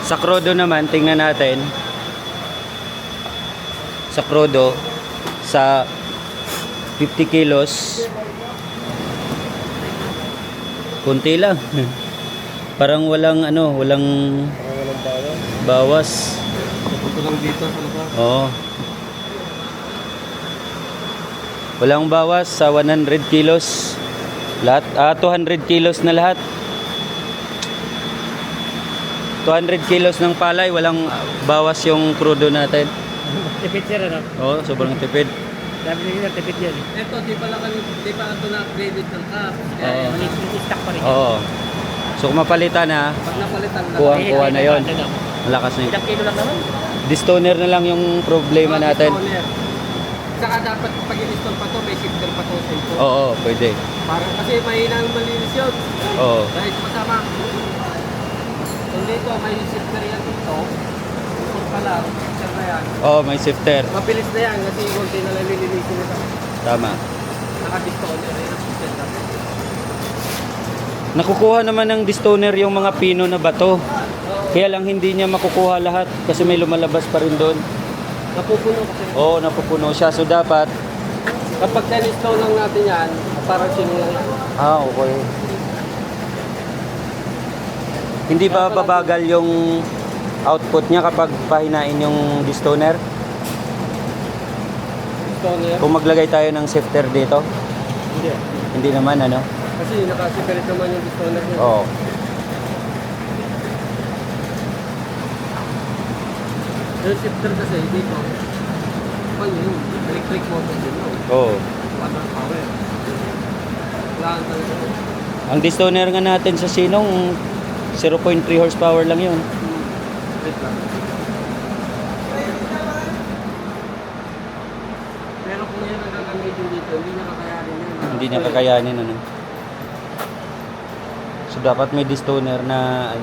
Sa crudo naman, tingnan natin. Sa crudo, sa 50 kilos, kunti lang. Parang walang walang Walang bawas. bawas. Ito lang dito sa labas. Oo. Walang bawas sa 100 kilos. Lahat 200 kilos na lahat. 200 kilos ng palay, walang bawas yung crudo natin. Tipid sir, ano? Oo, sobrang tipid. Sabi nila, tipid yan. Ito, di pa ito na-upgraded ng cap. Oo. Stock pa rin. Oo. So kung mapalitan na, Pag napalitan na, kuha na yon. Malakas na yun. Ilang kilo lang naman? Distoner na lang yung problema natin. Saka dapat pag in-install pa to, may shifter pa to. Oo, pwede. Para kasi mahina ang malinis yun. Oo. Dahil masama. Kung dito, may shifter yan dito. Ito pala, shifter na yan. Oo, may shifter. Mabilis na yan kasi konti na lang nilinisin nila. Tama. Naka-distoner na yan. Nakukuha naman ng distoner yung mga pino na bato. Kaya lang hindi niya makukuha lahat kasi may lumalabas pa rin doon. Napupuno kasi. Oo, napupuno siya. So dapat, Kapag na-install lang natin yan, parang sinulang yan. okay. Hindi ba babagal yung output niya kapag pahinain yung distoner? Stoner. Kung maglagay tayo ng shifter dito? Hindi. Hindi naman, ano? Kasi naka-separate naman yung stoner niya. Oo. Yung shifter kasi dito, ano yun? Electric motor din yun. Oo. Water power. Kailangan talaga. Ang distoner nga natin sa Sinong, 0.3 horsepower lang yun. Wait lang. Pero kung yan ang gagamitin dito, hindi niya kakayanin yan. Hindi niya kakayanin, ano. So dapat may distoner na,